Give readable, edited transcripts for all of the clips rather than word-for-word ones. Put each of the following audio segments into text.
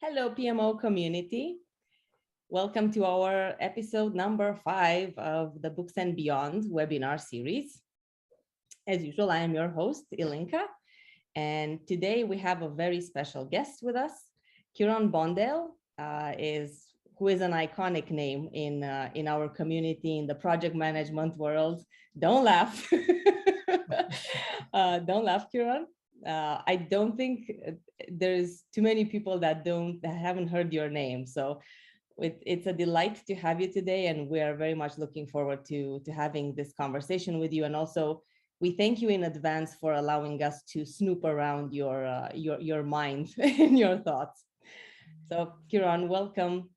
Hello, PMO community. Welcome to our episode number 5 of the Books and Beyond webinar series. As usual, I am your host, Ilinca, and today we have a very special guest with us. Kiron Bondale who is an iconic name in our community, in the project management world. Don't laugh. Don't laugh, Kiron. I don't think there's too many people that haven't heard your name. So it's a delight to have you today, and we are very much looking forward to having this conversation with you. And also, we thank you in advance for allowing us to snoop around your mind and your thoughts. So, Kiron, welcome.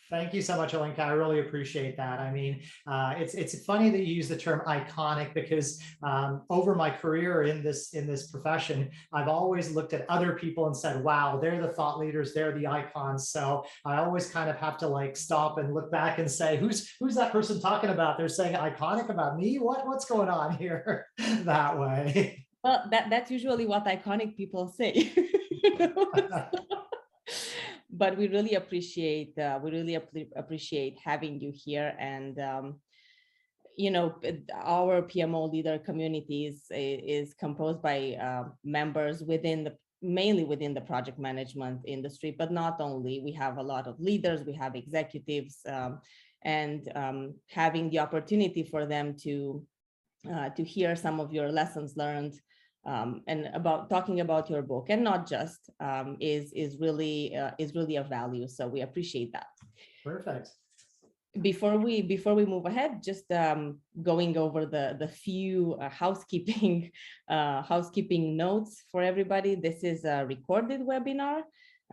Thank you so much, Ilinca. I really appreciate that. I mean, it's funny that you use the term iconic because over my career in this profession, I've always looked at other people and said, "Wow, they're the thought leaders, they're the icons." So I always kind of have to like stop and look back and say, "Who's that person talking about? They're saying iconic about me? What's going on here?" That way. Well, that's usually what iconic people say. But we really appreciate having you here, and our PMO leader community is composed by members mainly within the project management industry, but not only. We have a lot of leaders, we have executives, and having the opportunity for them to hear some of your lessons learned and talking about your book, and not just, is really a value. So we appreciate that. Perfect. Before we move ahead, just going over the few housekeeping notes for everybody. This is a recorded webinar,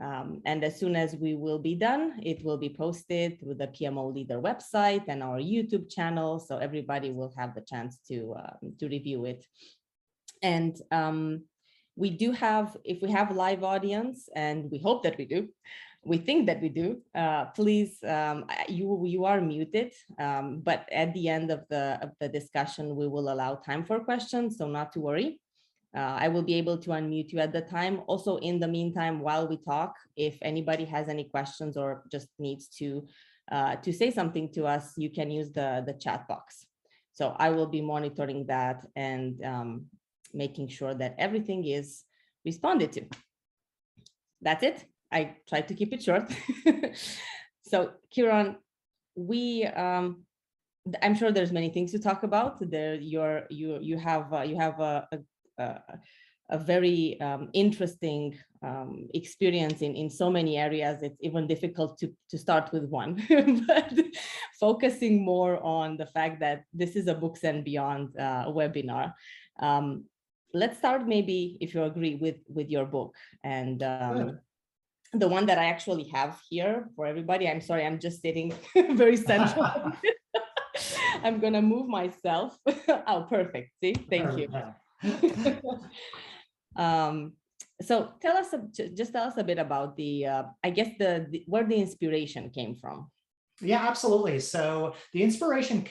and as soon as we will be done, it will be posted through the PMO Leader website and our YouTube channel, so everybody will have the chance to review it. And we do have, if we have a live audience, and we hope that we do, we think that we do, please, you are muted, but at the end of the discussion, we will allow time for questions, so not to worry. I will be able to unmute you at the time. Also, in the meantime, while we talk, if anybody has any questions or just needs to say something to us, you can use the chat box. So I will be monitoring that and making sure that everything is responded to. That's it. I tried to keep it short. So, Kiron, I'm sure there's many things to talk about. You have a very interesting experience in so many areas. It's even difficult to start with one, but focusing more on the fact that this is a Books and Beyond webinar. Let's start, maybe, if you agree, with your book, and the one that I actually have here for everybody. I'm sorry, I'm just sitting very central. I'm gonna move myself. Oh, perfect. See, thank you. So tell us a bit about I guess where the inspiration came from. Yeah, absolutely. So the inspiration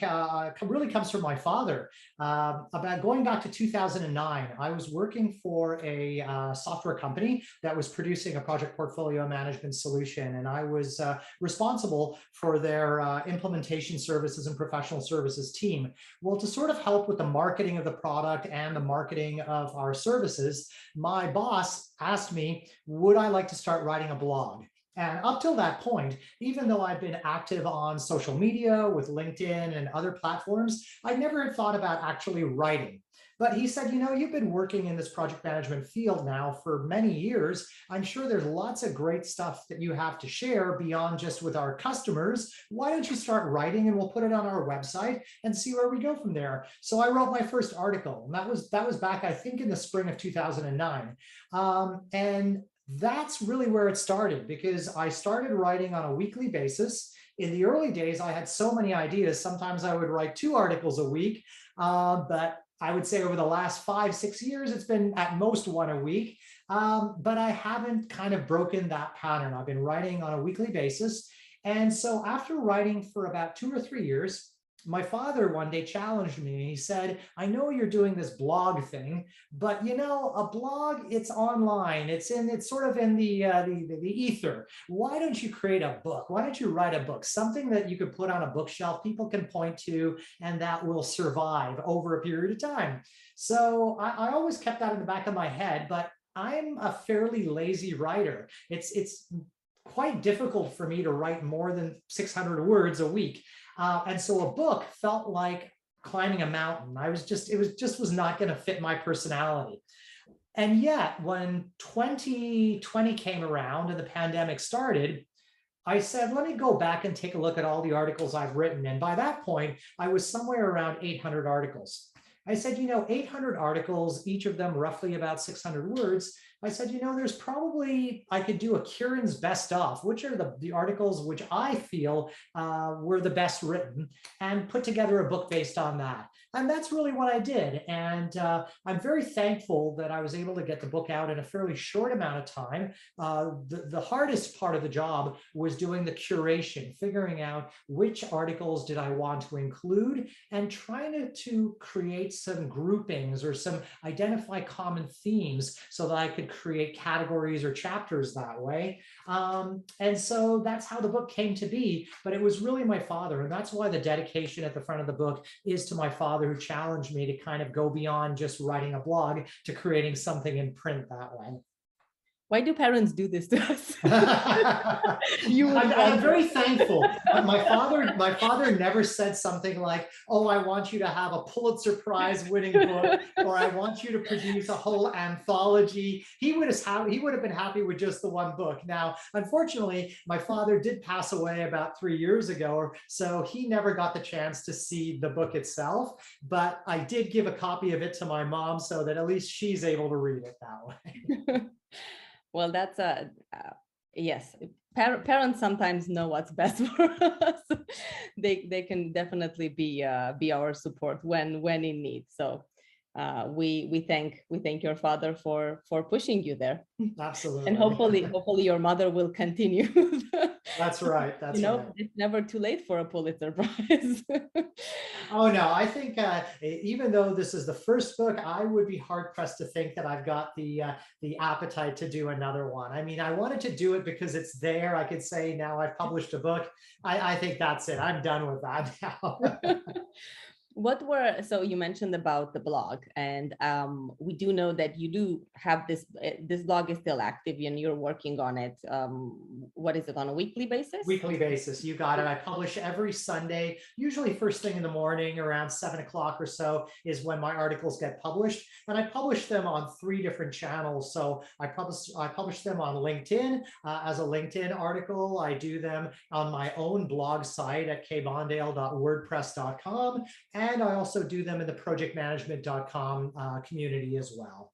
really comes from my father. About going back to 2009, I was working for a software company that was producing a project portfolio management solution, and I was responsible for their implementation services and professional services team. Well, to sort of help with the marketing of the product and the marketing of our services, my boss asked me, would I like to start writing a blog? And up till that point, even though I've been active on social media with LinkedIn and other platforms, I never had thought about actually writing. But he said, you've been working in this project management field now for many years. I'm sure there's lots of great stuff that you have to share beyond just with our customers. Why don't you start writing, and we'll put it on our website and see where we go from there. So I wrote my first article, and that was back, I think, in the spring of 2009. And that's really where it started, because I started writing on a weekly basis. In the early days, I had so many ideas. Sometimes I would write 2 articles a week, but I would say over the last 5-6 years, it's been at most 1 a week. But I haven't kind of broken that pattern. I've been writing on a weekly basis. And so after writing for about 2 or 3 years, my father one day challenged me. He said, I know you're doing this blog thing, but you know, a blog, it's online. It's sort of in the ether. Why don't you create a book? Why don't you write a book? Something that you could put on a bookshelf, people can point to, and that will survive over a period of time. So I always kept that in the back of my head, but I'm a fairly lazy writer. It's quite difficult for me to write more than 600 words a week. And so a book felt like climbing a mountain. It was not going to fit my personality. And yet when 2020 came around and the pandemic started, I said, let me go back and take a look at all the articles I've written. And by that point, I was somewhere around 800 articles. I said, 800 articles, each of them roughly about 600 words. I said, there's probably, I could do a Kiron's best of, which are the articles which I feel were the best written, and put together a book based on that. And that's really what I did. And I'm very thankful that I was able to get the book out in a fairly short amount of time. The hardest part of the job was doing the curation, figuring out which articles did I want to include, and trying to create some groupings or some identify common themes so that I could create categories or chapters that way. And so that's how the book came to be. But it was really my father. And that's why the dedication at the front of the book is to my father, who challenged me to kind of go beyond just writing a blog to creating something in print that way. Why do parents do this to us? I'm very thankful. My father never said something like, oh, I want you to have a Pulitzer Prize winning book, or I want you to produce a whole anthology. He would have been happy with just the one book. Now, unfortunately, my father did pass away about 3 years ago, so he never got the chance to see the book itself, but I did give a copy of it to my mom so that at least she's able to read it that way. Well, that's yes. Parents sometimes know what's best for us. They can definitely be our support when in need. So we thank your father for pushing you there. Absolutely. And hopefully your mother will continue. That's right. That's right. It's never too late for a Pulitzer Prize. Oh no, I think even though this is the first book, I would be hard pressed to think that I've got the appetite to do another one. I mean, I wanted to do it because it's there. I could say now I've published a book. I think that's it. I'm done with that now. So you mentioned about the blog, and we do know that you do have this blog is still active and you're working on it. What is it, on a weekly basis? Weekly basis, you got it. I publish every Sunday, usually first thing in the morning around 7 o'clock or so is when my articles get published. And I publish them on 3 different channels. So I publish them on LinkedIn as a LinkedIn article. I do them on my own blog site at kbondale.wordpress.com. And I also do them in the projectmanagement.com community as well.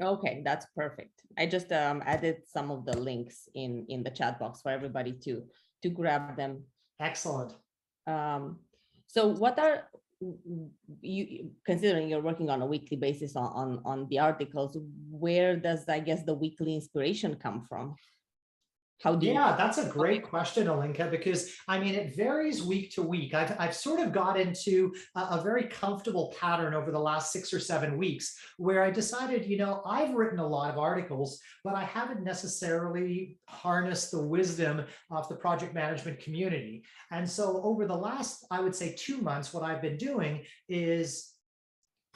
Okay, that's perfect. I just added some of the links in the chat box for everybody to grab them. Excellent. So what are you, considering you're working on a weekly basis on the articles, where does, I guess, the weekly inspiration come from? That's a great question, Ilinca, because I mean, it varies week to week. I've sort of got into a very comfortable pattern over the last 6 or 7 weeks where I decided, I've written a lot of articles, but I haven't necessarily harnessed the wisdom of the project management community. And so over the last, I would say 2 months, what I've been doing is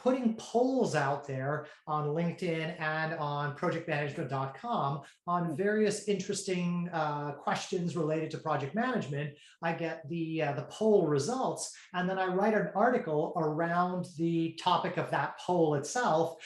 putting polls out there on LinkedIn and on projectmanagement.com on various interesting questions related to project management. I get the poll results, and then I write an article around the topic of that poll itself,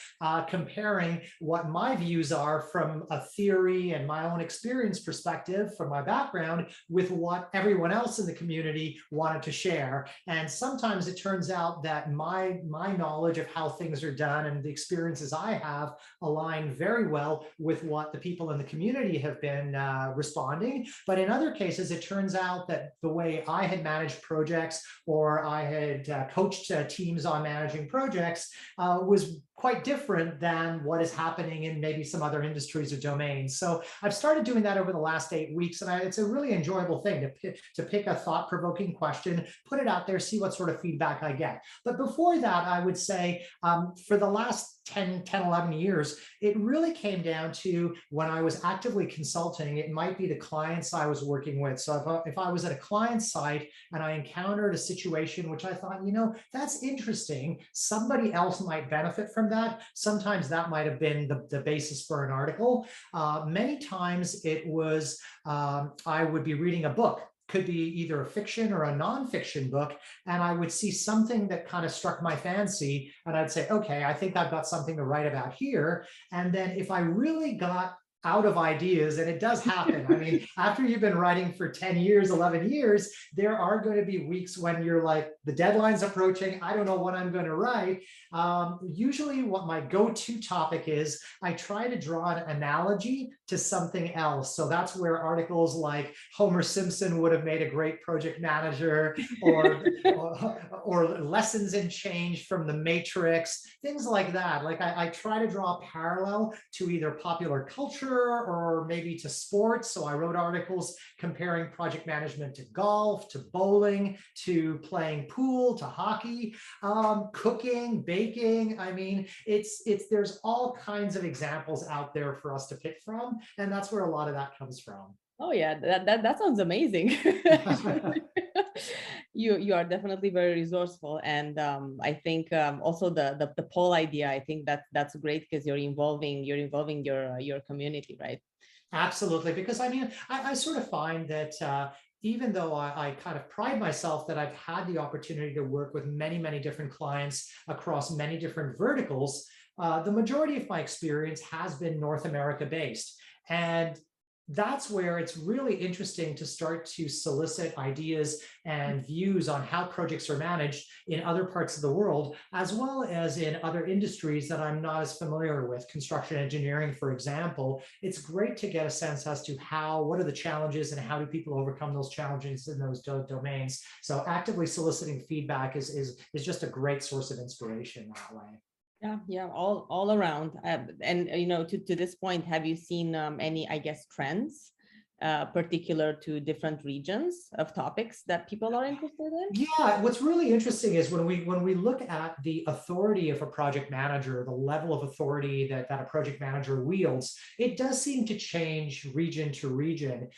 comparing what my views are from a theory and my own experience perspective from my background with what everyone else in the community wanted to share. And sometimes it turns out that my knowledge of how things are done and the experiences I have align very well with what the people in the community have been responding. But in other cases, it turns out that the way I had managed projects or I had coached teams on managing projects was quite different than what is happening in maybe some other industries or domains. So I've started doing that over the last 8 weeks, and it's a really enjoyable thing to pick a thought-provoking question, put it out there, see what sort of feedback I get. But before that, I would say for the last 10, 11 years, it really came down to when I was actively consulting, it might be the clients I was working with. So if I was at a client site and I encountered a situation which I thought, that's interesting, somebody else might benefit from that. Sometimes that might have been the basis for an article. Many times it was, I would be reading a book, could be either a fiction or a nonfiction book, and I would see something that kind of struck my fancy, and I'd say, okay, I think I've got something to write about here. And then if I really got out of ideas, and it does happen. I mean, after you've been writing for 10 years, 11 years, there are going to be weeks when you're like, the deadline's approaching, I don't know what I'm going to write. Usually what my go-to topic is, I try to draw an analogy to something else. So that's where articles like Homer Simpson would have made a great project manager, or lessons in change from the Matrix, things like that. Like I try to draw a parallel to either popular culture or maybe to sports. So I wrote articles comparing project management to golf, to bowling, to playing pool, to hockey, cooking, baking. I mean, there's all kinds of examples out there for us to pick from, and that's where a lot of that comes from. Oh yeah, that sounds amazing. You are definitely very resourceful, and I think also the poll idea, I think that's great because you're involving your community, right? Absolutely, because I mean, I sort of find that even though I kind of pride myself that I've had the opportunity to work with many different clients across many different verticals, the majority of my experience has been North America based. And that's where it's really interesting to start to solicit ideas and views on how projects are managed in other parts of the world, as well as in other industries that I'm not as familiar with. Construction engineering, for example, it's great to get a sense as to what are the challenges and how do people overcome those challenges in those domains. So actively soliciting feedback is just a great source of inspiration that way. Yeah, all around. And to this point, have you seen any, I guess, trends particular to different regions of topics that people are interested in? Yeah, what's really interesting is when we look at the authority of a project manager, the level of authority that a project manager wields, it does seem to change region to region.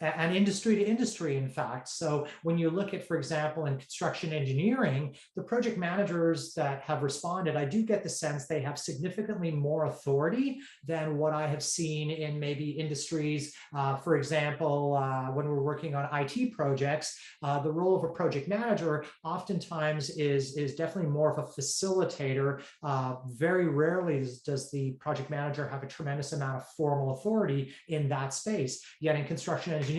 And industry to industry, in fact. So when you look at, for example, in construction engineering, the project managers that have responded, I do get the sense they have significantly more authority than what I have seen in maybe industries. For example, when we're working on IT projects, the role of a project manager oftentimes is definitely more of a facilitator. Very rarely does the project manager have a tremendous amount of formal authority in that space. Yet in construction engineering,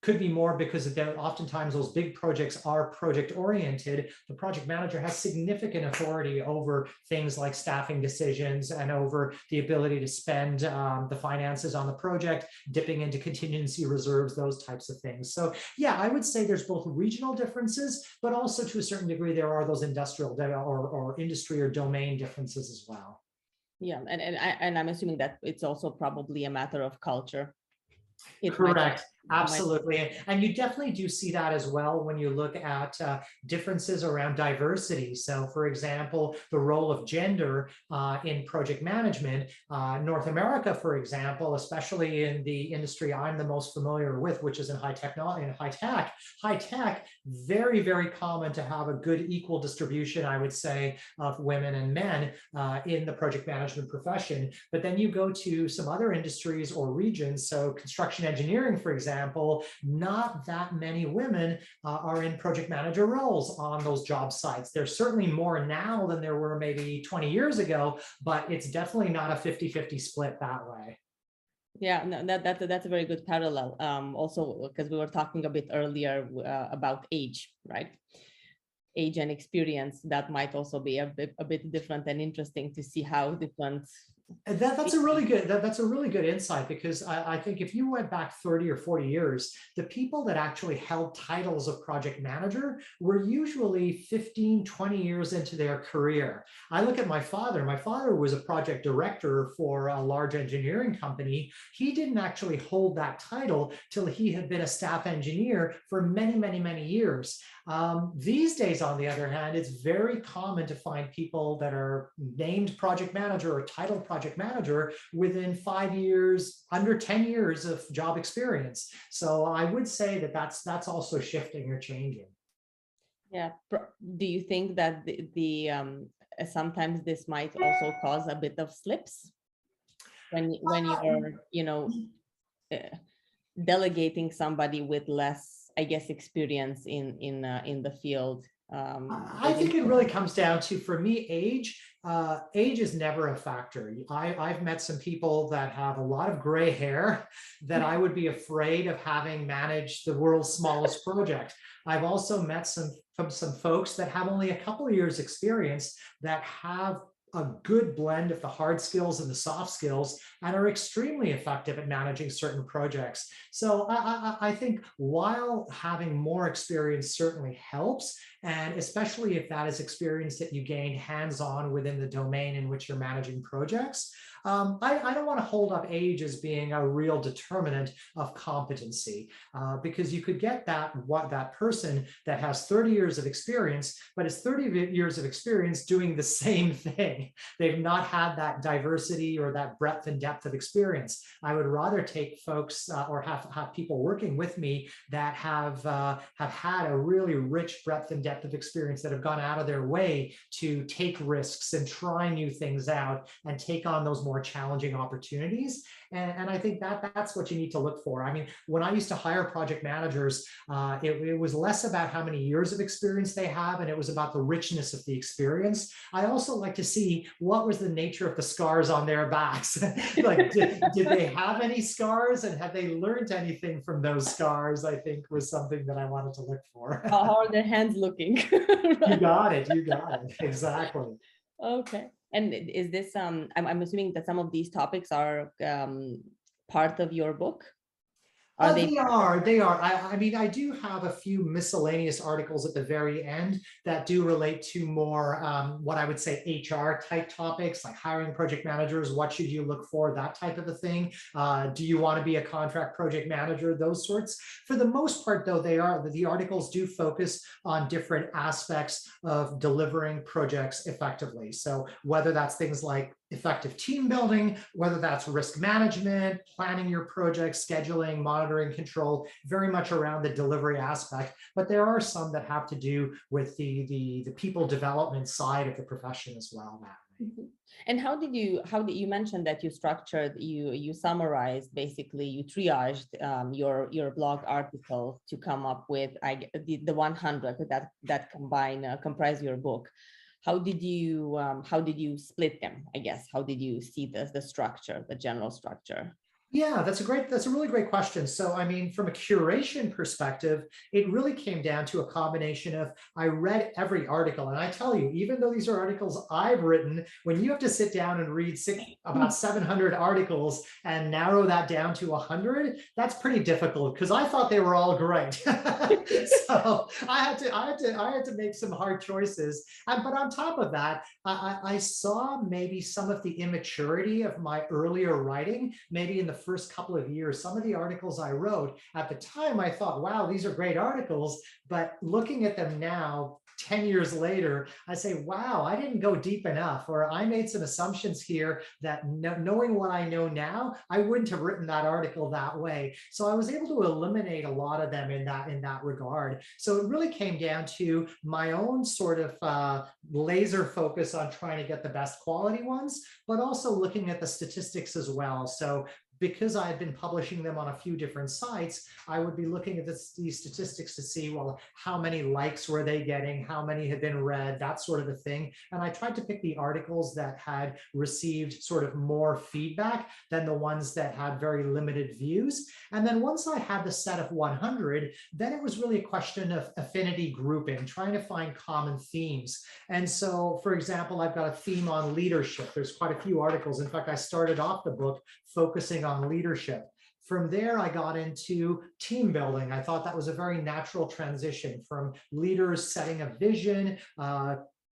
could be more because oftentimes those big projects are project oriented. The project manager has significant authority over things like staffing decisions and over the ability to spend the finances on the project, dipping into contingency reserves, those types of things. So yeah, I would say there's both regional differences, but also to a certain degree, there are those industrial or industry or domain differences as well. Yeah, and I'm assuming that it's also probably a matter of culture. Correct. Absolutely. And you definitely do see that as well when you look at differences around diversity. So for example, the role of gender in project management, North America, for example, especially in the industry I'm the most familiar with, which is in high tech, very common to have a good equal distribution, I would say, of women and men in the project management profession. But then you go to some other industries or regions. So construction engineering, for example, not that many women are in project manager roles on those job sites. There's certainly more now than there were maybe 20 years ago, but it's definitely not a 50-50 split that way. Yeah, no, that's a very good parallel. Also, because we were talking a bit earlier about age, right? Age and experience, that might also be a bit different and interesting to see how different That's a really good that's a really good insight, because I think if you went back 30 or 40 years, the people that actually held titles of project manager were usually 15, 20 years into their career. I look at my father. My father was a project director for a large engineering company. He didn't actually hold that title till he had been a staff engineer for many, many, many years. These days, on the other hand, it's very common to find people that are named project manager or titled project manager within 5 years, under 10 years of job experience. So I would say that that's also shifting or changing. Yeah. Do you think that sometimes this might also cause a bit of slips when you're, delegating somebody with less, I guess, experience in the field? I think it really comes down to, for me, age. Age is never a factor. I've met some people that have a lot of gray hair that I would be afraid of having managed the world's smallest project. I've also met some folks that have only a couple of years experience that have a good blend of the hard skills and the soft skills and are extremely effective at managing certain projects. So I think while having more experience certainly helps, and especially if that is experience that you gain hands-on within the domain in which you're managing projects, I don't want to hold up age as being a real determinant of competency, because you could get that person that has 30 years of experience, but is 30 years of experience doing the same thing. They've not had that diversity or that breadth and depth of experience. I would rather take folks or have people working with me that have had a really rich breadth and depth of experience, that have gone out of their way to take risks and try new things out and take on those more challenging opportunities. And I think that's what you need to look for. I mean, when I used to hire project managers, it was less about how many years of experience they have, and it was about the richness of the experience. I also like to see what was the nature of the scars on their backs. Like, did they have any scars, and have they learned anything from those scars? I think was something that I wanted to look for. How are their hands looking? You got it. You got it. Exactly. Okay. And is this, I'm assuming that some of these topics are part of your book? They are. I mean, I do have a few miscellaneous articles at the very end that do relate to more what I would say HR type topics, like hiring project managers. What should you look for? That type of a thing. Do you want to be a contract project manager? Those sorts. For the most part, though, the articles do focus on different aspects of delivering projects effectively. So whether that's things like effective team building, whether that's risk management, planning your project, scheduling, monitoring, control, very much around the delivery aspect. But there are some that have to do with the people development side of the profession as well. Mm-hmm. And how did you mention that you structured, you summarized, basically you triaged your blog article to come up with the 100 that comprise your book. How did you split them? I guess, how did you see the structure, the general structure? Yeah, that's a really great question. So, I mean, from a curation perspective, it really came down to a combination of, I read every article, and I tell you, even though these are articles I've written, when you have to sit down and read about 700 articles and narrow that down to 100, that's pretty difficult, because I thought they were all great. So I had to make some hard choices. But on top of that, I saw maybe some of the immaturity of my earlier writing, maybe in the first couple of years. Some of the articles I wrote at the time, I thought, wow, these are great articles. But looking at them now, 10 years later, I say, wow, I didn't go deep enough, or I made some assumptions here that knowing what I know now, I wouldn't have written that article that way. So I was able to eliminate a lot of them in that regard. So it really came down to my own sort of laser focus on trying to get the best quality ones, but also looking at the statistics as well. So because I had been publishing them on a few different sites, I would be looking at these statistics to see, well, how many likes were they getting? How many had been read? That sort of a thing. And I tried to pick the articles that had received sort of more feedback than the ones that had very limited views. And then once I had the set of 100, then it was really a question of affinity grouping, trying to find common themes. And so, for example, I've got a theme on leadership. There's quite a few articles. In fact, I started off the book focusing on leadership. From there, I got into team building. I thought that was a very natural transition from leaders setting a vision,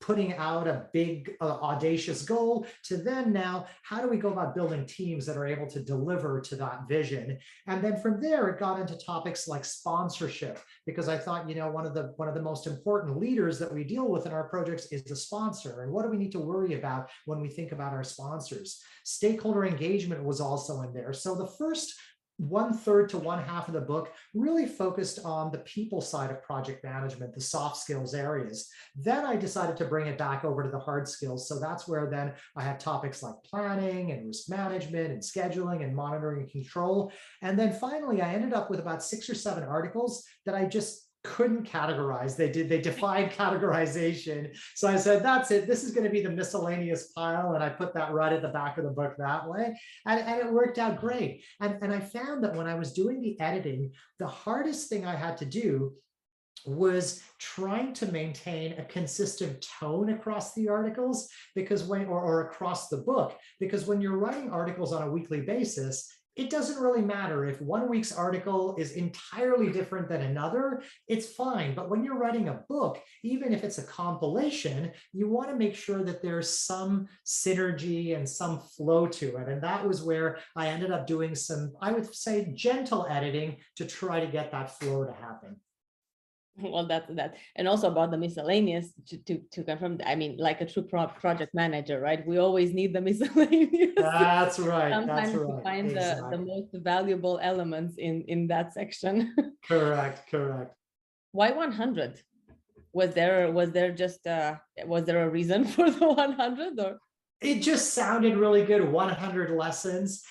putting out a big audacious goal, to then now, how do we go about building teams that are able to deliver to that vision? And then from there, it got into topics like sponsorship, because I thought, one of the most important leaders that we deal with in our projects is the sponsor. And what do we need to worry about when we think about our sponsors? Stakeholder engagement was also in there. So the first 1/3 to 1/2 of the book really focused on the people side of project management, the soft skills areas. Then I decided to bring it back over to the hard skills. So that's where then I had topics like planning and risk management and scheduling and monitoring and control. And then finally, I ended up with about 6 or 7 articles that I just couldn't categorize. They defied categorization. So I said, that's it. This is going to be the miscellaneous pile. And I put that right at the back of the book that way. And it worked out great. And I found that when I was doing the editing, the hardest thing I had to do was trying to maintain a consistent tone across the articles, because or across the book, because when you're writing articles on a weekly basis, it doesn't really matter if one week's article is entirely different than another, it's fine. But when you're writing a book, even if it's a compilation, you want to make sure that there's some synergy and some flow to it. And that was where I ended up doing some, I would say, gentle editing to try to get that flow to happen. Well, that's that. And also about the miscellaneous, to confirm, I mean, like a true project manager, right? We always need the miscellaneous. That's right. Sometimes That's right. to find Exactly. the most valuable elements in that section. Correct. Why 100? Was there just was there a reason for the 100, or? It just sounded really good, 100 lessons.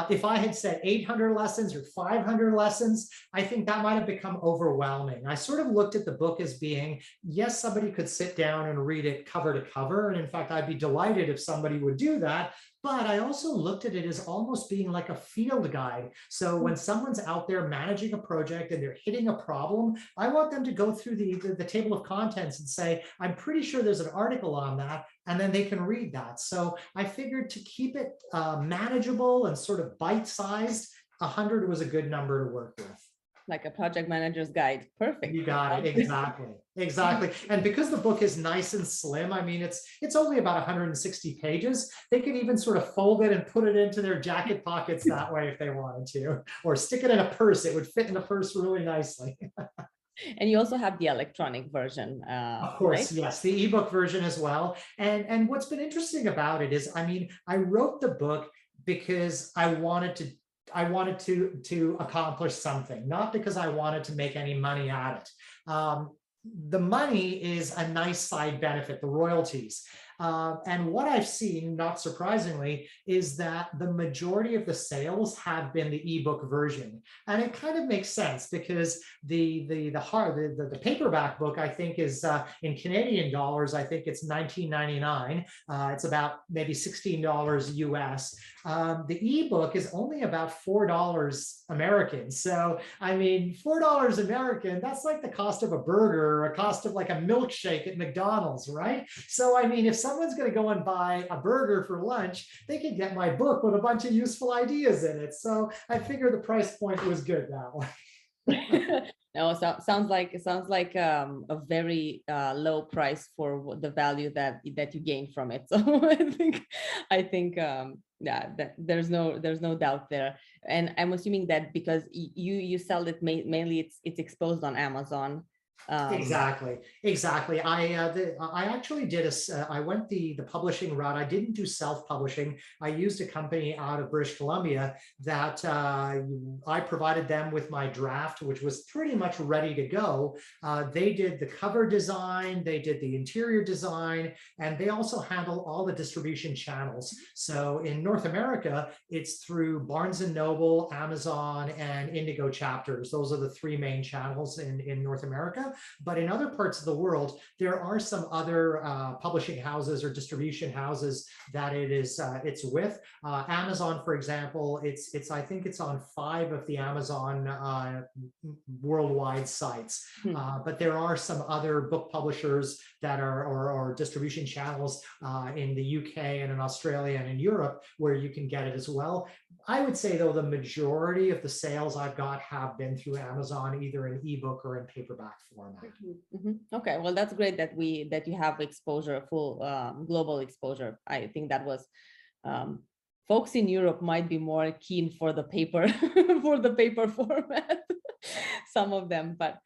If I had said 800 lessons or 500 lessons, I think that might have become overwhelming. I sort of looked at the book as being, yes, somebody could sit down and read it cover to cover. And in fact, I'd be delighted if somebody would do that. But I also looked at it as almost being like a field guide. So when someone's out there managing a project and they're hitting a problem, I want them to go through the table of contents and say, I'm pretty sure there's an article on that, and then they can read that. So I figured to keep it manageable and sort of bite-sized, 100 was a good number to work with. Like a project manager's guide. Perfect. You got it. Exactly. And because the book is nice and slim, I mean, it's only about 160 pages. They can even sort of fold it and put it into their jacket pockets that way if they wanted to, or stick it in a purse. It would fit in the purse really nicely. And you also have the electronic version. Of course, right? Yes, the ebook version as well. And what's been interesting about it is, I mean, I wrote the book because I wanted to accomplish something, not because I wanted to make any money at it. The money is a nice side benefit, the royalties. And what I've seen, not surprisingly, is that the majority of the sales have been the ebook version. And it kind of makes sense because the paperback book, I think, is in Canadian dollars, I think it's $19.99. It's about maybe $16 US. The ebook is only about $4 American. So, I mean, $4 American, that's like the cost of a burger or a cost of like a milkshake at McDonald's, right? So, I mean, if someone's going to go and buy a burger for lunch, they can get my book with a bunch of useful ideas in it. So I figure the price point was good that way. No, so sounds like a very low price for the value that you gain from it. So I think yeah, there's no doubt there. And I'm assuming that because you sell it mainly, it's exposed on Amazon. Exactly, exactly. I actually did I went the publishing route. I didn't do self-publishing. I used a company out of British Columbia that I provided them with my draft, which was pretty much ready to go. They did the cover design, they did the interior design, and they also handle all the distribution channels. So in North America, it's through Barnes and Noble, Amazon, and Indigo chapters. Those are the three main channels in North America. But in other parts of the world, there are some other publishing houses or distribution houses that it's with. Amazon, for example, I think it's on 5 of the Amazon worldwide sites. But there are some other book publishers that are or distribution channels in the UK and in Australia and in Europe where you can get it as well. I would say, though, the majority of the sales I've got have been through Amazon, either in ebook or in paperback format. Okay, well, that's great that you have exposure, full global exposure. I think that was folks in Europe might be more keen for the paper for the paper format, some of them, but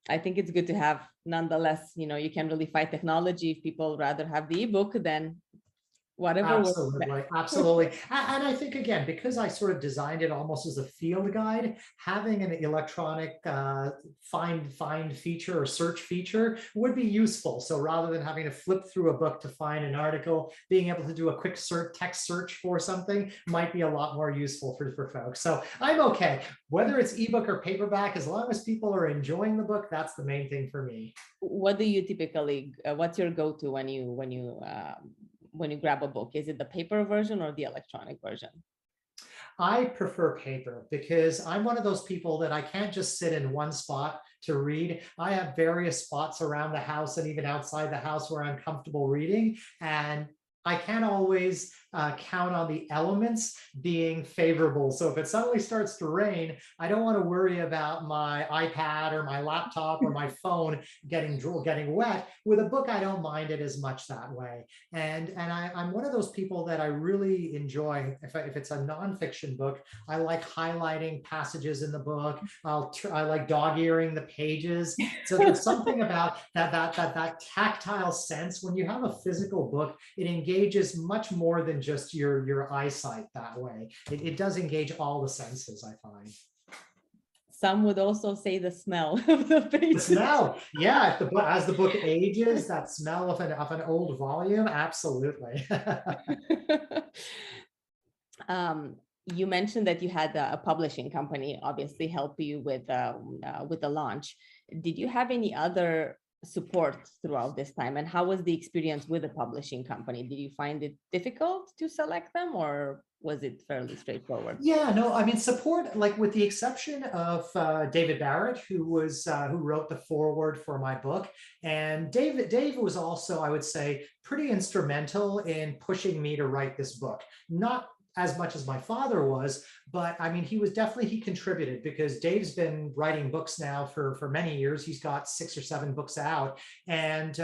I think it's good to have nonetheless. You can really fight technology. If people rather have the ebook, then whatever. Absolutely, absolutely. And I think, again, because I sort of designed it almost as a field guide, having an electronic find feature or search feature would be useful. So rather than having to flip through a book to find an article, being able to do a quick text search for something might be a lot more useful for folks. So I'm okay. Whether it's ebook or paperback, as long as people are enjoying the book, that's the main thing for me. What do you typically, what's your go-to when you grab a book? Is it the paper version or the electronic version? I prefer paper because I'm one of those people that I can't just sit in one spot to read. I have various spots around the house and even outside the house where I'm comfortable reading, and I can't always count on the elements being favorable. So if it suddenly starts to rain, I don't want to worry about my iPad or my laptop or my phone getting wet. With a book, I don't mind it as much that way. And I'm one of those people that I really enjoy. If it's a nonfiction book, I like highlighting passages in the book. I like dog-earing the pages. So there's something about that tactile sense. When you have a physical book, it engages much more than just your eyesight that way. It does engage all the senses, I find. Some would also say the smell of the pages. The smell, yeah. As the book ages, that smell of an old volume, absolutely. You mentioned that you had a publishing company obviously help you with the launch. Did you have any other support throughout this time, and how was the experience with the publishing company? Did you find it difficult to select them, or was it fairly straightforward? Yeah, no, I mean, support, like with the exception of David Barrett, who wrote the foreword for my book. And Dave was also, I would say, pretty instrumental in pushing me to write this book. Not as much as my father was, but I mean, he contributed, because Dave's been writing books now for many years. He's got 6 or 7 books out. And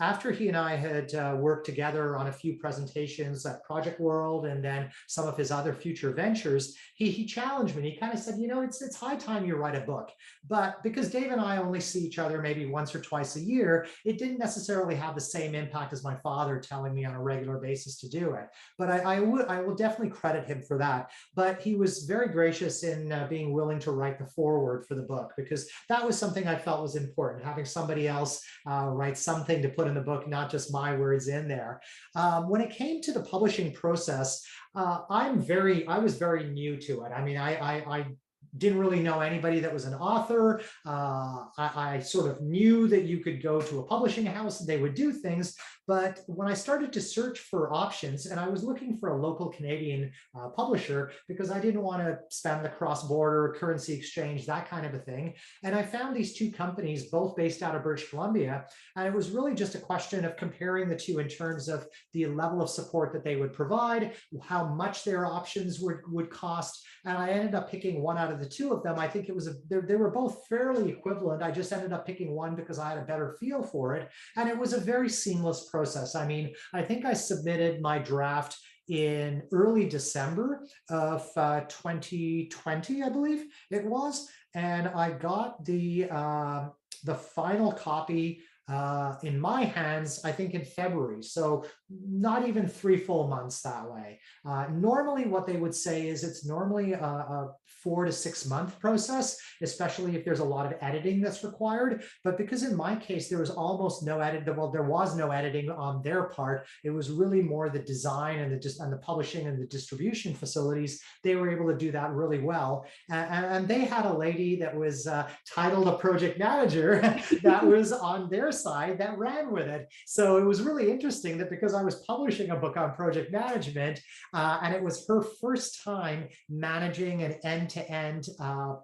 after he and I had worked together on a few presentations at Project World and then some of his other future ventures, he challenged me. He kind of said, it's high time you write a book. But because Dave and I only see each other maybe once or twice a year, it didn't necessarily have the same impact as my father telling me on a regular basis to do it. But I will definitely credit him for that. But he was very gracious in being willing to write the foreword for the book, because that was something I felt was important, having somebody else write something to put in the book, not just my words in there. When it came to the publishing process, I was very new to it. I mean, I didn't really know anybody that was an author. I sort of knew that you could go to a publishing house and they would do things. But when I started to search for options, and I was looking for a local Canadian publisher, because I didn't want to spend the cross-border currency exchange, that kind of a thing. And I found these 2 companies, both based out of British Columbia. And it was really just a question of comparing the 2 in terms of the level of support that they would provide, how much their options would cost. And I ended up picking one out of the 2 of them. I think they were both fairly equivalent. I just ended up picking one because I had a better feel for it. And it was a very seamless process. I mean, I think I submitted my draft in early December of 2020, I believe it was. And I got the the final copy in my hands, I think in February. So not even 3 full months that way. Normally what they would say is it's normally a 4 to 6 month process, especially if there's a lot of editing that's required. But because in my case, there was almost no editing, well, there was no editing on their part. It was really more the design and the publishing and the distribution facilities. They were able to do that really well. And they had a lady that was titled a project manager that was on their side that ran with it. So it was really interesting that because I was publishing a book on project management, and it was her first time managing an end-to-end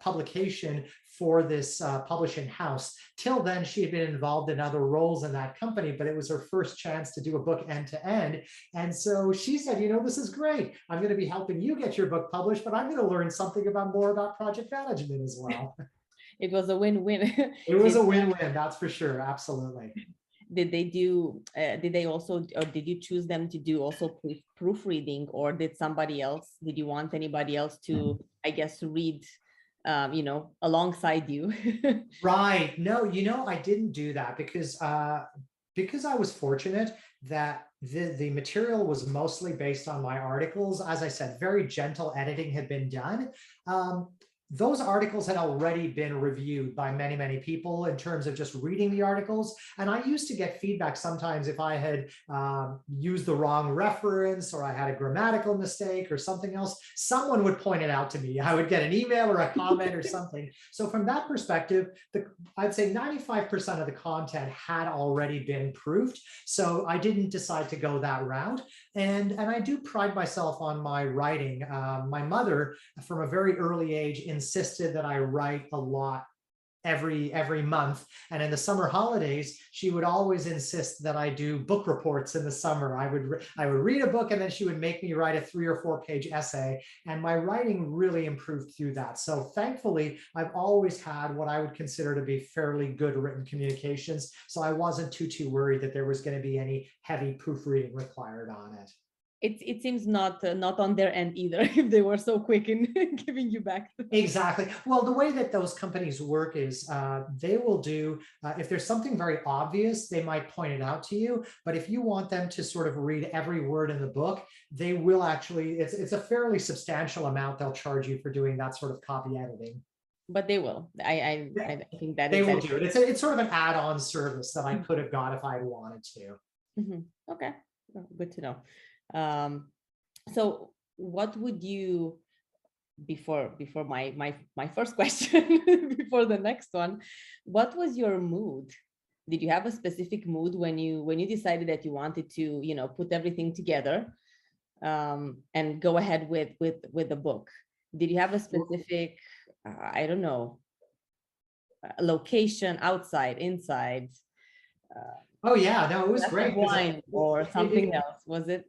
publication for this publishing house. Till then, she had been involved in other roles in that company, but it was her first chance to do a book end to end. And so she said, you know, this is great. I'm going to be helping you get your book published, but I'm going to learn something more about project management as well. It was a win-win. It was a win-win, that's for sure. Absolutely. Did they do, did they also, or did you choose them to do also proofreading, or did you want anybody else to, I guess, read, you know, alongside you? Right. No, you know, I didn't do that because I was fortunate that the material was mostly based on my articles. As I said, very gentle editing had been done. Those articles had already been reviewed by many, many people in terms of just reading the articles. And I used to get feedback sometimes if I had used the wrong reference, or I had a grammatical mistake or something else, someone would point it out to me. I would get an email or a comment or something. So from that perspective, I'd say 95% of the content had already been proofed. So I didn't decide to go that route. And I do pride myself on my writing. My mother, from a very early age, insisted that I write a lot every month. And in the summer holidays, she would always insist that I do book reports in the summer. I would read a book, and then she would make me write a 3 or 4 page essay. And my writing really improved through that. So thankfully, I've always had what I would consider to be fairly good written communications. So I wasn't too worried that there was going to be any heavy proofreading required on it. It seems not on their end either, if they were so quick in giving you back. Exactly. Well, the way that those companies work is they will do, if there's something very obvious, they might point it out to you. But if you want them to sort of read every word in the book, they will actually, it's a fairly substantial amount they'll charge you for doing that sort of copy editing. But they will. I think that they will do it. It's sort of an add-on service that I could have got if I wanted to. Mm-hmm. Okay, good to know. So what would you, before my first question, before the next one, what was your mood? Did you have a specific mood when you decided that you wanted to, you know, put everything together and go ahead with the book? Did you have a specific, I don't know, location, outside, inside? Oh yeah, no, it was great. Wine or something else, was it?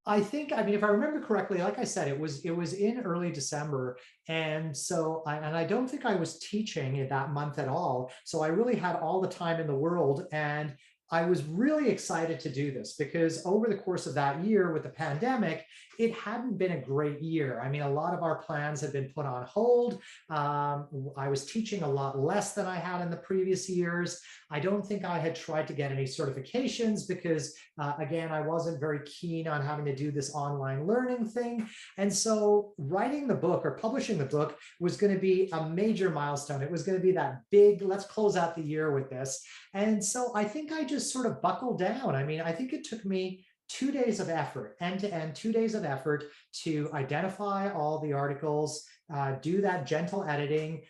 I think, I mean, if I remember correctly, like I said, it was in early December. And so, I don't think I was teaching in that month at all. So I really had all the time in the world. And I was really excited to do this because over the course of that year with the pandemic, it hadn't been a great year. I mean, a lot of our plans had been put on hold. I was teaching a lot less than I had in the previous years. I don't think I had tried to get any certifications because, again, I wasn't very keen on having to do this online learning thing. And so writing the book or publishing the book was going to be a major milestone. It was going to be that big, let's close out the year with this. And so I think I just sort of buckled down. I mean, I think it took me 2 days of effort, end to end, 2 days of effort to identify all the articles, do that gentle editing,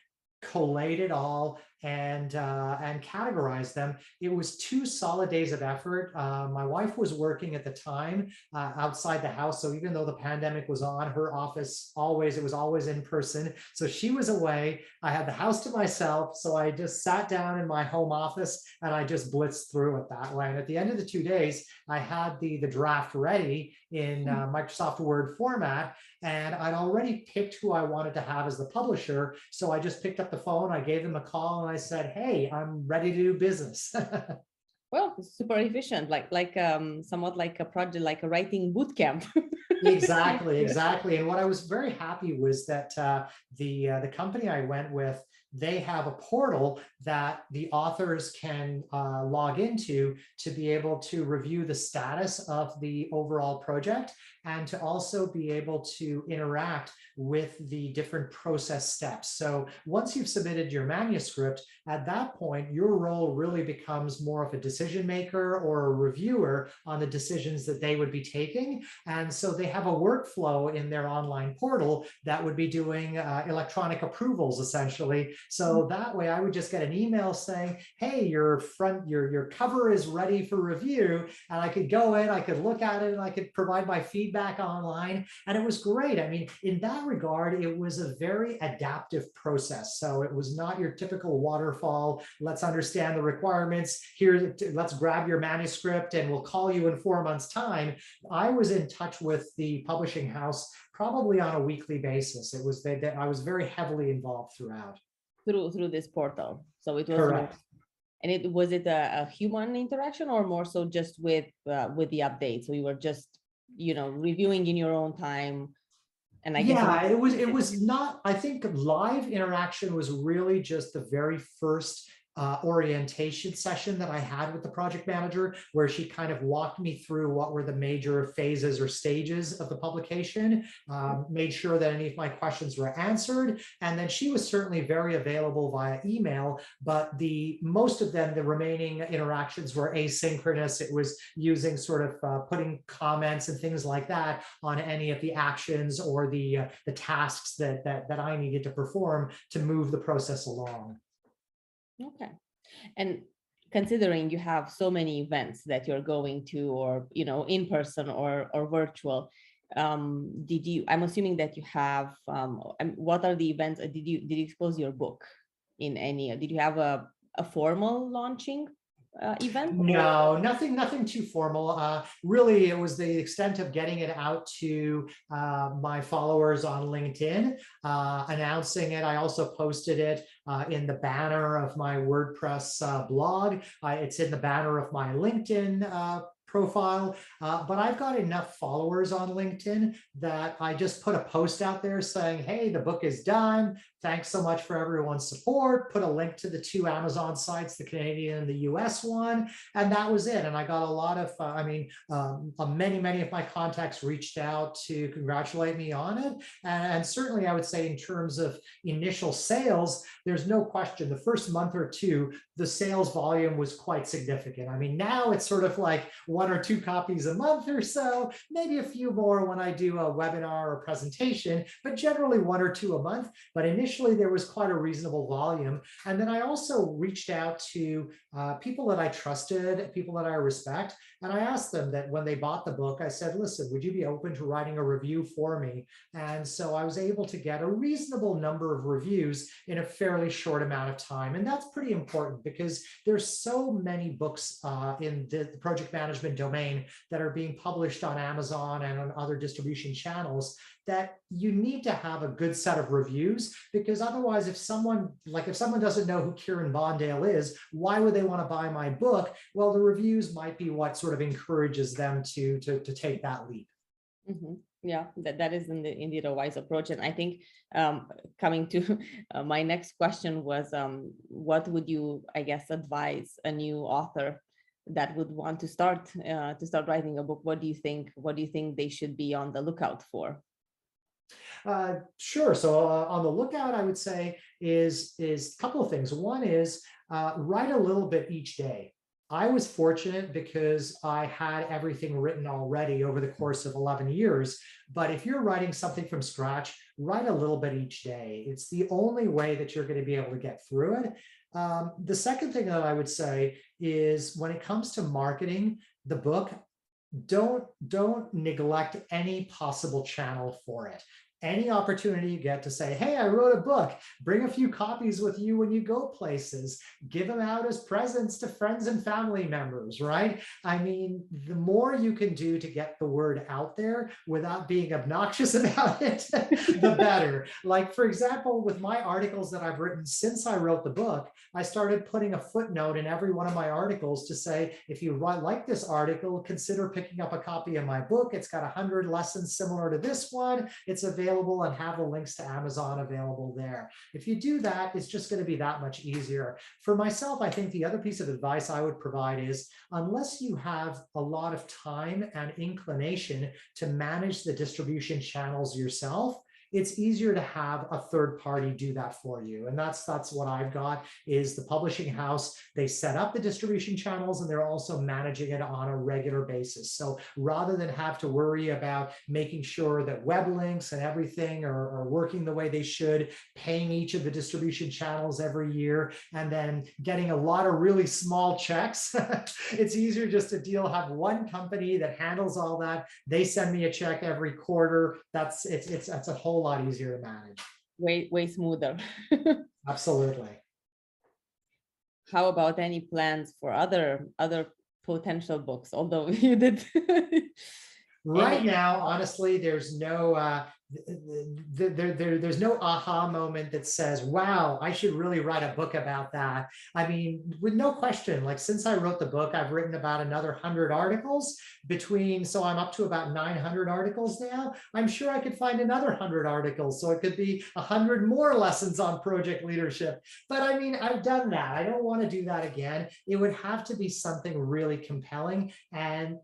collate it all, and categorize them. It was 2 solid days of effort. My wife was working at the time outside the house. So even though the pandemic was on, her office it was always in person. So she was away. I had the house to myself. So I just sat down in my home office and I just blitzed through it that way. And at the end of the 2 days, I had the draft ready in Microsoft Word format. And I'd already picked who I wanted to have as the publisher. So I just picked up the phone, I gave them a call, and I said, hey, I'm ready to do business. Well, super efficient, like somewhat like a project, like a writing boot camp. Exactly. And what I was very happy was that the company I went with, they have a portal that the authors can log into to be able to review the status of the overall project and to also be able to interact with the different process steps. So once you've submitted your manuscript, at that point, your role really becomes more of a decision maker or a reviewer on the decisions that they would be taking. And so they have a workflow in their online portal that would be doing electronic approvals, essentially. So that way I would just get an email saying, hey, your cover is ready for review. And I could go in, I could look at it, and I could provide my feedback online. And it was great. I mean, in that regard, it was a very adaptive process. So it was not your typical waterfall. Let's understand the requirements. Here, let's grab your manuscript and we'll call you in 4 months' time. I was in touch with the publishing house probably on a weekly basis. It was that I was very heavily involved throughout. Through this portal. So it was Correct. more, and it was it a human interaction or more so just with the updates? So you were just, reviewing in your own time. And I guess it was not, I think live interaction was really just the very first orientation session that I had with the project manager, where she kind of walked me through what were the major phases or stages of the publication, made sure that any of my questions were answered. And then she was certainly very available via email, but most of them, the remaining interactions were asynchronous. It was using sort of putting comments and things like that on any of the actions or the tasks that I needed to perform to move the process along. Okay. And considering you have so many events that you're going to, or, in person or virtual, I'm assuming that you have, what are the events? Did you expose your book in any, did you have a formal launching event? No, nothing too formal. Really, it was the extent of getting it out to my followers on LinkedIn, announcing it. I also posted it in the banner of my WordPress blog. It's in the banner of my LinkedIn profile, but I've got enough followers on LinkedIn that I just put a post out there saying, hey, the book is done. Thanks so much for everyone's support. Put a link to the 2 Amazon sites, the Canadian and the US one. And that was it. And I got a lot of, many of my contacts reached out to congratulate me on it. And certainly I would say in terms of initial sales, there's no question the first month or two, the sales volume was quite significant. I mean, now it's sort of like 1 or 2 copies a month or so, maybe a few more when I do a webinar or presentation, but generally 1 or 2 a month. But initially there was quite a reasonable volume. And then I also reached out to people that I trusted, people that I respect. And I asked them that when they bought the book, I said, listen, would you be open to writing a review for me? And so I was able to get a reasonable number of reviews in a fairly short amount of time. And that's pretty important because there's so many books in the project management domain that are being published on Amazon and on other distribution channels that you need to have a good set of reviews, because otherwise if someone doesn't know who Kiron Bondale is, why would they want to buy my book? Well, the reviews might be what sort of encourages them to take that leap. Mm-hmm. Yeah, that is indeed a wise approach. And I think coming to my next question was, what would you, I guess, advise a new author that would want to start writing a book? What do you think they should be on the lookout for? Sure. So on the lookout, I would say is a couple of things. One is write a little bit each day. I was fortunate because I had everything written already over the course of 11 years. But if you're writing something from scratch, write a little bit each day. It's the only way that you're going to be able to get through it. The second thing that I would say is when it comes to marketing the book, don't neglect any possible channel for it. Any opportunity you get to say, hey, I wrote a book, bring a few copies with you when you go places, give them out as presents to friends and family members, right? I mean, the more you can do to get the word out there without being obnoxious about it, the better. Like, for example, with my articles that I've written since I wrote the book, I started putting a footnote in every one of my articles to say, if you like this article, consider picking up a copy of my book. It's got 100 lessons similar to this one. It's available available and have the links to Amazon available there. If you do that, it's just going to be that much easier. For myself, I think the other piece of advice I would provide is, unless you have a lot of time and inclination to manage the distribution channels yourself, it's easier to have a third party do that for you. And that's what I've got, is the publishing house. They set up the distribution channels and they're also managing it on a regular basis. So rather than have to worry about making sure that web links and everything are working the way they should, paying each of the distribution channels every year, and then getting a lot of really small checks, it's easier just to have one company that handles all that. They send me a check every quarter. That's a whole lot easier to manage. Way smoother. Absolutely. How about any plans for other potential books? Although you did. Right now, honestly, there's no there's no aha moment that says, wow, I should really write a book about that. I mean, with no question, like since I wrote the book, I've written about another 100 articles so I'm up to about 900 articles now. I'm sure I could find another 100 articles. So it could be 100 more lessons on project leadership. But I mean, I've done that. I don't want to do that again. It would have to be something really compelling, and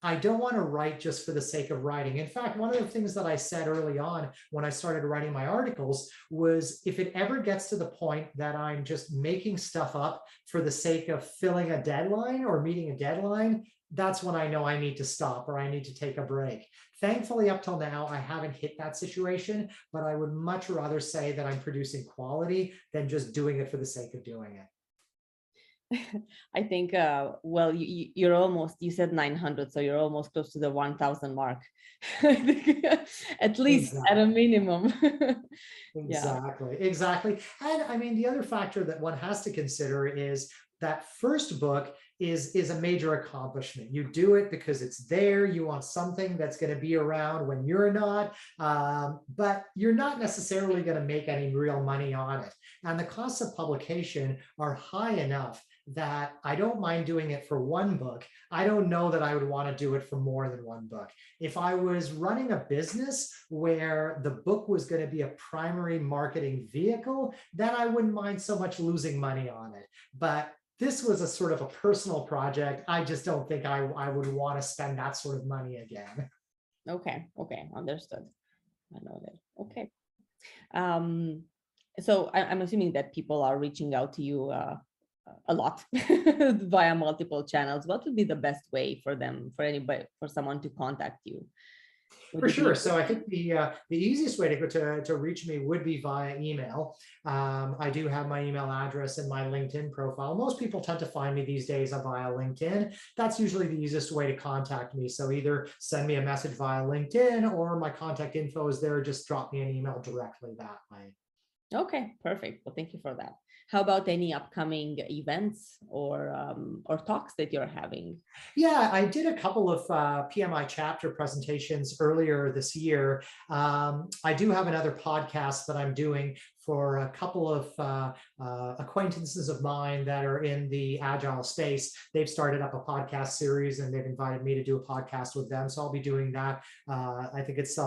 I don't want to write just for the sake of writing. In fact, one of the things that I said early on when I started writing my articles was, if it ever gets to the point that I'm just making stuff up for the sake of filling a deadline or meeting a deadline, that's when I know I need to stop or I need to take a break. Thankfully, up till now, I haven't hit that situation, but I would much rather say that I'm producing quality than just doing it for the sake of doing it. I think, well, you said 900, so you're almost close to the 1,000 mark. At least Exactly. at a minimum. Exactly. And I mean, the other factor that one has to consider is that first book is a major accomplishment. You do it because it's there. You want something that's going to be around when you're not, but you're not necessarily going to make any real money on it. And the costs of publication are high enough that I don't mind doing it for one book. I don't know that I would want to do it for more than one book. If I was running a business where the book was going to be a primary marketing vehicle, then I wouldn't mind so much losing money on it. But this was a sort of a personal project. I just don't think I would want to spend that sort of money again. Okay, understood. I know that. Okay. So I'm assuming that people are reaching out to you a lot via multiple channels. What would be the best way for someone to contact you? For sure. So I think the easiest way to reach me would be via email. I do have my email address in my LinkedIn profile. Most people tend to find me these days via LinkedIn. That's usually the easiest way to contact me. So either send me a message via LinkedIn, or my contact info is there. Just drop me an email directly that way. Okay, perfect. Well, thank you for that. How about any upcoming events or talks that you're having? Yeah, I did a couple of PMI chapter presentations earlier this year. I do have another podcast that I'm doing for a couple of acquaintances of mine that are in the agile space. They've started up a podcast series and they've invited me to do a podcast with them. So I'll be doing that. I think it's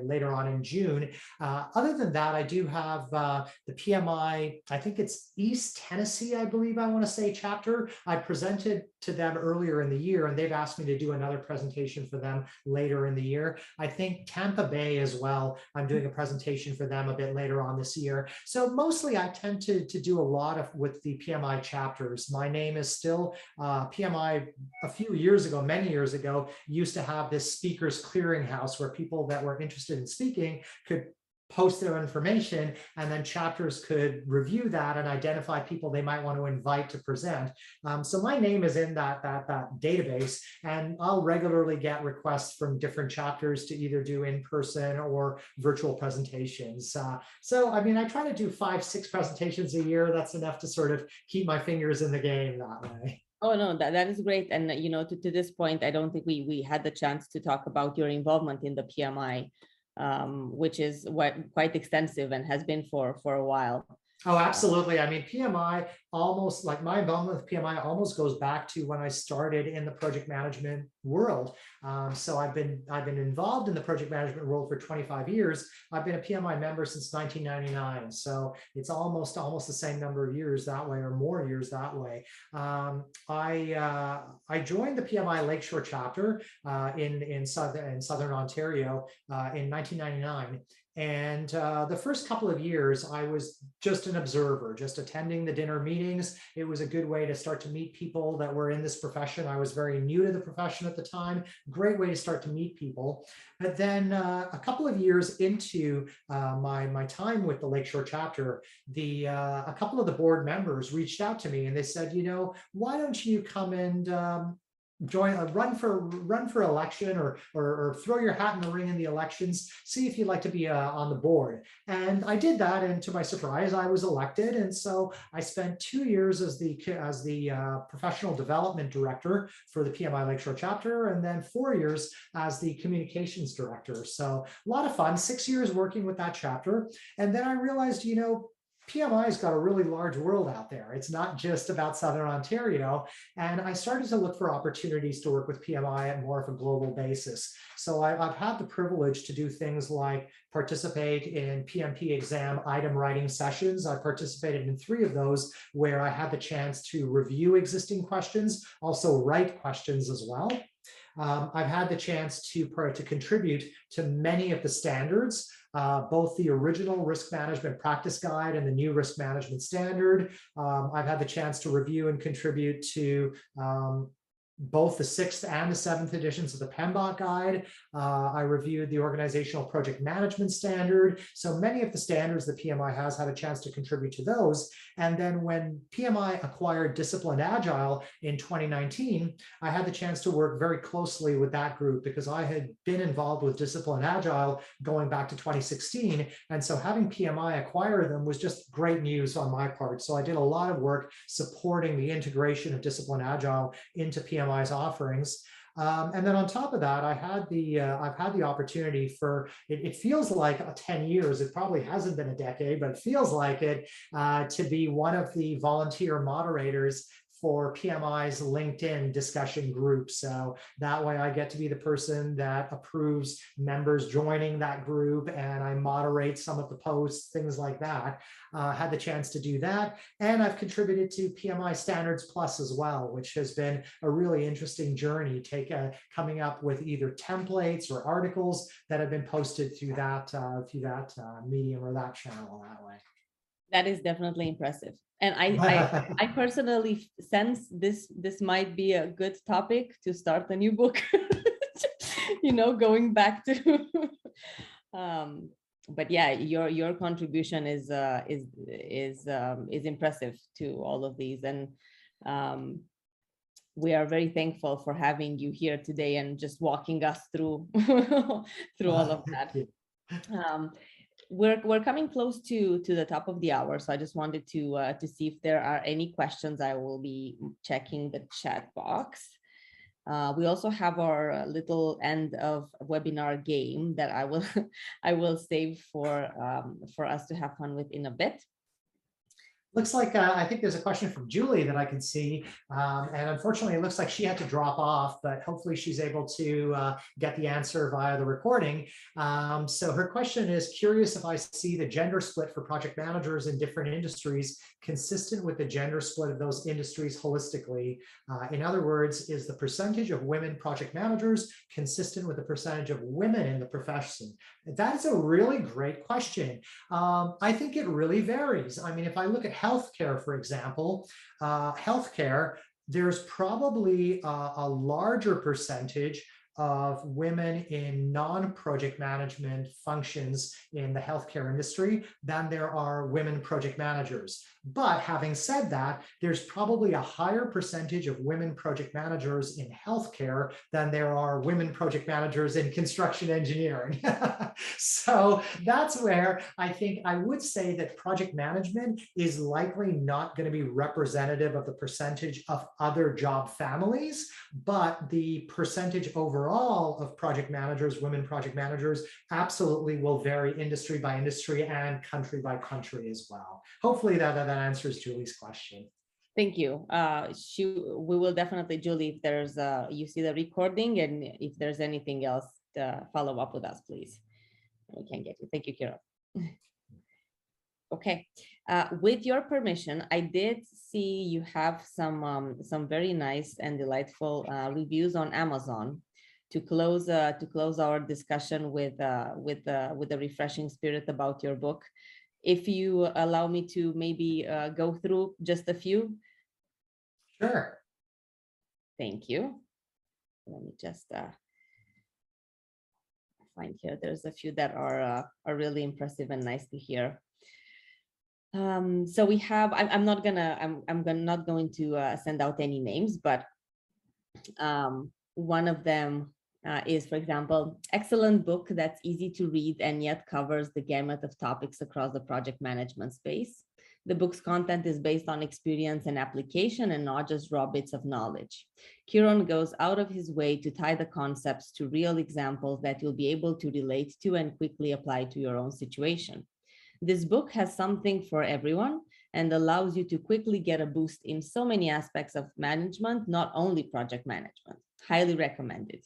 later on in June. Other than that, I do have the PMI, I think it's East Tennessee, I believe I want to say, chapter. I presented to them earlier in the year and they've asked me to do another presentation for them later in the year. I think Tampa Bay as well. I'm doing a presentation for them a bit later on this year. So mostly I tend to do a lot with the PMI chapters. My name is still PMI. A few years ago, many years ago, used to have this speakers clearinghouse where people that were interested in speaking could post their information, and then chapters could review that and identify people they might want to invite to present. So my name is in that database, and I'll regularly get requests from different chapters to either do in-person or virtual presentations. So, I mean, I try to do 5-6 presentations a year. That's enough to sort of keep my fingers in the game that way. Oh, no, that is great. And, you know, to this point, I don't think we had the chance to talk about your involvement in the PMI, which is quite extensive and has been for a while. Oh, absolutely. I mean, PMI almost, like my involvement with PMI almost goes back to when I started in the project management world. So I've been involved in the project management world for 25 years. I've been a PMI member since 1999. So it's almost the same number of years that way, or more years that way. I joined the PMI Lakeshore chapter in Southern Ontario in 1999. And the first couple of years, I was just an observer, just attending the dinner meetings. It was a good way to start to meet people that were in this profession. I was very new to the profession at the time. Great way to start to meet people. But then a couple of years into my time with the Lakeshore chapter, a couple of the board members reached out to me and they said, you know, why don't you come and run for election, or throw your hat in the ring in the elections, see if you'd like to be on the board. And I did that, and to my surprise, I was elected. And so I spent 2 years as the professional development director for the PMI Lakeshore chapter, and then 4 years as the communications director. So a lot of fun, 6 years working with that chapter. And then I realized, you know, PMI's got a really large world out there. It's not just about Southern Ontario. And I started to look for opportunities to work with PMI at more of a global basis. So I've had the privilege to do things like participate in PMP exam item writing sessions. I participated in 3 of those where I had the chance to review existing questions, also write questions as well. I've had the chance to contribute to many of the standards, both the original risk management practice guide and the new risk management standard. I've had the chance to review and contribute to both the 6th and the 7th editions of the PMBOK guide. I reviewed the organizational project management standard. So many of the standards that PMI has had a chance to contribute to those. And then when PMI acquired Disciplined Agile in 2019, I had the chance to work very closely with that group because I had been involved with Disciplined Agile going back to 2016. And so having PMI acquire them was just great news on my part. So I did a lot of work supporting the integration of Disciplined Agile into PMI's offerings. And then on top of that, I've had the opportunity for, it feels like 10 years, it probably hasn't been a decade, but it feels like it, to be one of the volunteer moderators for PMI's LinkedIn discussion group. So that way I get to be the person that approves members joining that group, and I moderate some of the posts, things like that. Had the chance to do that. And I've contributed to PMI Standards Plus as well, which has been a really interesting journey, coming up with either templates or articles that have been posted through that medium or that channel that way. That is definitely impressive. And I personally sense this might be a good topic to start a new book, you know, going back to, but yeah, your contribution is impressive to all of these. And we are very thankful for having you here today and just walking us through, through all of that. We're coming close to the top of the hour, so I just wanted to see if there are any questions. I will be checking the chat box. We also have our little end of webinar game that I will save for us to have fun with in a bit. Looks like I think there's a question from Julie that I can see. And unfortunately, it looks like she had to drop off, but hopefully she's able to get the answer via the recording. So her question is, curious if I see the gender split for project managers in different industries consistent with the gender split of those industries holistically. In other words, is the percentage of women project managers consistent with the percentage of women in the profession? That is a really great question. I think it really varies. I mean, if I look at healthcare, for example, there's probably a larger percentage of women in non-project management functions in the healthcare industry than there are women project managers. But having said that, there's probably a higher percentage of women project managers in healthcare than there are women project managers in construction engineering. So that's where I think I would say that project management is likely not going to be representative of the percentage of other job families, but the percentage overall overall of project managers, women project managers, absolutely will vary industry by industry and country by country as well. Hopefully that answers Julie's question. Thank you. We will definitely, Julie, if there's you see the recording, and if there's anything else, follow up with us, please. We can get you. Thank you, Kiron. Okay, with your permission, I did see you have some very nice and delightful reviews on Amazon to close our discussion with a refreshing spirit about your book. If you allow me to maybe go through just a few. Sure. Thank you. Let me just find here. There's a few that are really impressive and nice to hear. So we have. I'm not going to send out any names, but one of them is, for example, excellent book that's easy to read and yet covers the gamut of topics across the project management space. The book's content is based on experience and application and not just raw bits of knowledge. Kiron goes out of his way to tie the concepts to real examples that you'll be able to relate to and quickly apply to your own situation. This book has something for everyone and allows you to quickly get a boost in so many aspects of management, not only project management. Highly recommended.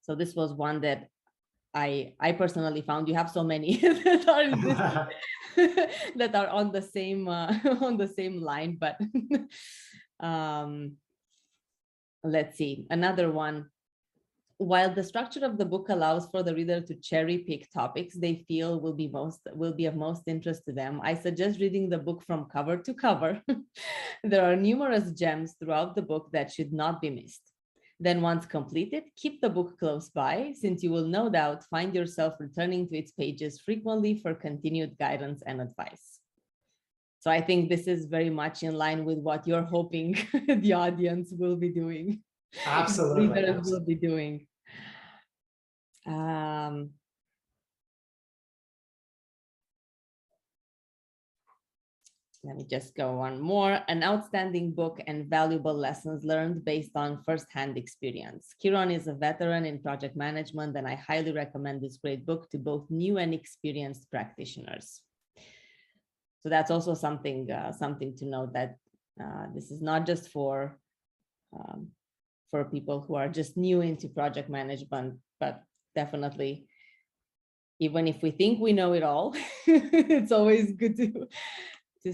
So this was one that I personally found. You have so many that are in this, that are on the same line, but let's see, another one. While the structure of the book allows for the reader to cherry pick topics they feel will be of most interest to them, I suggest reading the book from cover to cover. There are numerous gems throughout the book that should not be missed. Then once completed, keep the book close by, since you will no doubt find yourself returning to its pages frequently for continued guidance and advice. So I think this is very much in line with what you're hoping the audience will be doing. Absolutely. Readers will be doing. Let me just go one more. An outstanding book and valuable lessons learned based on firsthand experience. Kiron is a veteran in project management, and I highly recommend this great book to both new and experienced practitioners. So that's also something to note, that this is not just for people who are just new into project management, but definitely, even if we think we know it all, it's always good to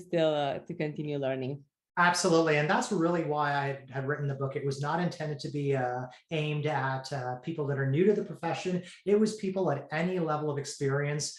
still to continue learning. Absolutely. And that's really why I had written the book. It was not intended to be aimed at people that are new to the profession. It was people at any level of experience,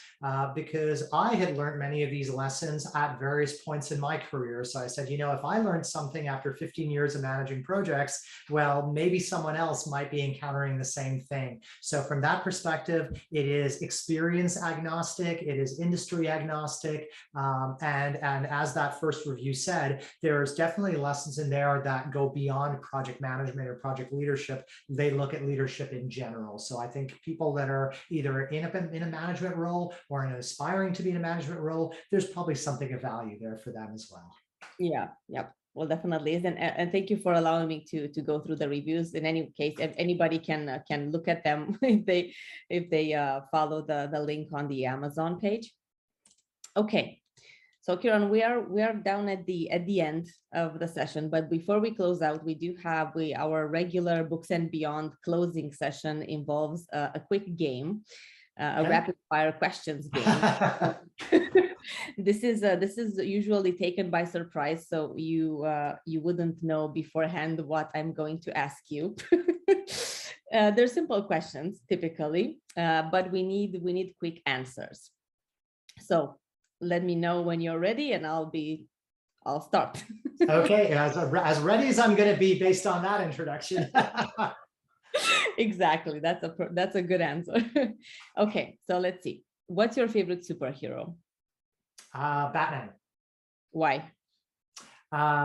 because I had learned many of these lessons at various points in my career. So I said, you know, if I learned something after 15 years of managing projects, well, maybe someone else might be encountering the same thing. So from that perspective, it is experience agnostic, it is industry agnostic. And as that first review said, there's definitely lessons in there that go beyond project management or project leadership. They look at leadership in general. So I think people that are either in a management role or in aspiring to be in a management role, there's probably something of value there for them as well. Yeah, yep. Well, definitely is. And thank you for allowing me to go through the reviews. In any case, if anybody can look at them if they follow the link on the Amazon page. Okay. So Kiron, we are down at the end of the session, but before we close out, we do have our regular Books and Beyond closing session involves a quick game, a rapid fire questions game. This is usually taken by surprise, so you wouldn't know beforehand what I'm going to ask you. They're simple questions typically, but we need quick answers. So let me know when you're ready and I'll start. Okay, as ready as I'm going to be based on that introduction. Exactly, that's a good answer. Okay, so let's see. What's your favorite superhero? Batman. Why?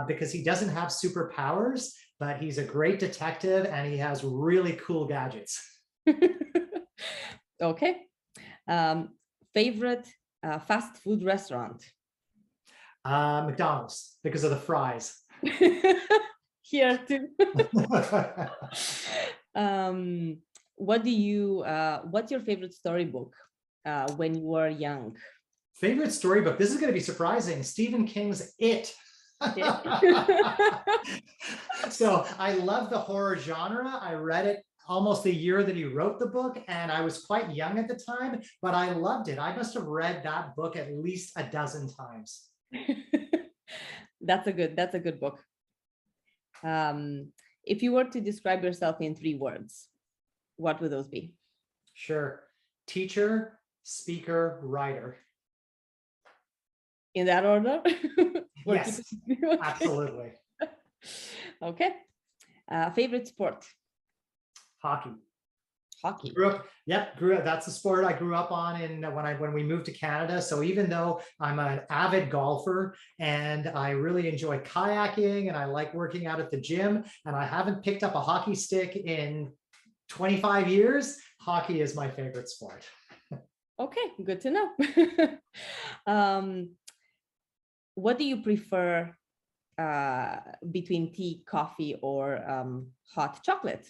Because he doesn't have superpowers, but he's a great detective and he has really cool gadgets. Okay. Favorite fast food restaurant? McDonald's, because of the fries. Here too. What do you, what's your favorite storybook when you were young? Favorite storybook. This is going to be surprising. Stephen King's It. So I love the horror genre. I read it almost the year that he wrote the book, and I was quite young at the time, but I loved it. I must have read that book at least a dozen times. That's a good book. If you were to describe yourself in 3 words, what would those be? Sure. Teacher, speaker, writer. In that order? Yes, Okay. absolutely. Okay. Favorite sport? Hockey. Hockey. Grew up. That's the sport I grew up on when we moved to Canada. So even though I'm an avid golfer and I really enjoy kayaking and I like working out at the gym, and I haven't picked up a hockey stick in 25 years, hockey is my favorite sport. Okay, good to know. What do you prefer between tea, coffee, or hot chocolate?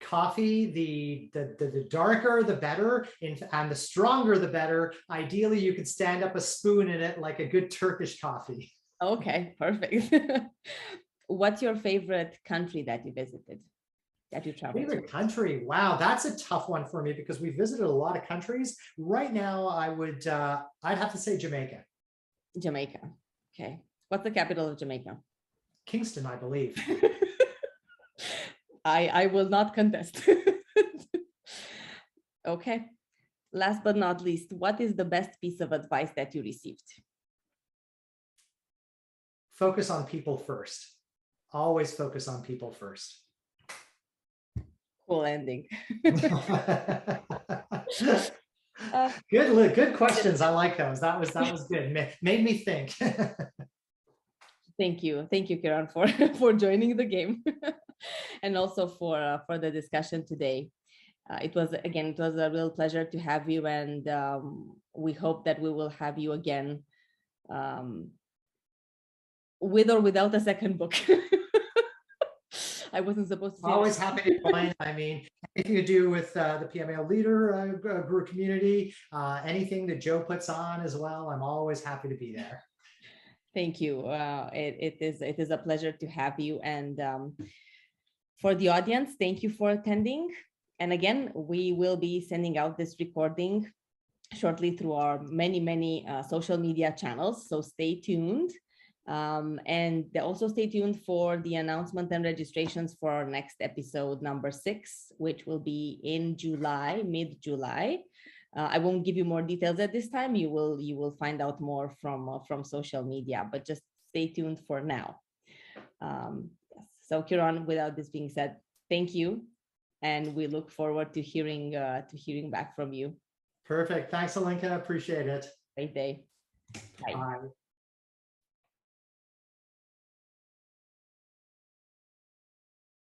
Coffee, the darker the better, and the stronger the better. Ideally, you could stand up a spoon in it like a good Turkish coffee. Okay, perfect. What's your favorite country that you visited, that you traveled to? Favorite country? Wow, that's a tough one for me because we visited a lot of countries. Right now, I'd have to say Jamaica. Jamaica. Okay. What's the capital of Jamaica? Kingston, I believe. I will not contest. Okay. Last but not least, what is the best piece of advice that you received? Focus on people first. Always focus on people first. Cool ending. Good questions. I like those. That was good. Made me think. Thank you, Kiron, for joining the game, and also for the discussion today. It was a real pleasure to have you, and we hope that we will have you again, with or without a second book. I wasn't supposed to say Always that. happy to join. I mean, anything to do with the PMO Leader group community, anything that Joe puts on as well, I'm always happy to be there. Thank you. It is a pleasure to have you. And for the audience, thank you for attending. And again, we will be sending out this recording shortly through our many social media channels. So stay tuned. And also stay tuned for the announcement and registrations for our next episode, number 6, which will be in July, mid-July. I won't give you more details at this time. You will find out more from social media, but just stay tuned for now. Yes. So Kiron, without this being said, thank you, and we look forward to hearing back from you. Perfect. Thanks, Ilinca. Appreciate it. Great day. Bye. Bye.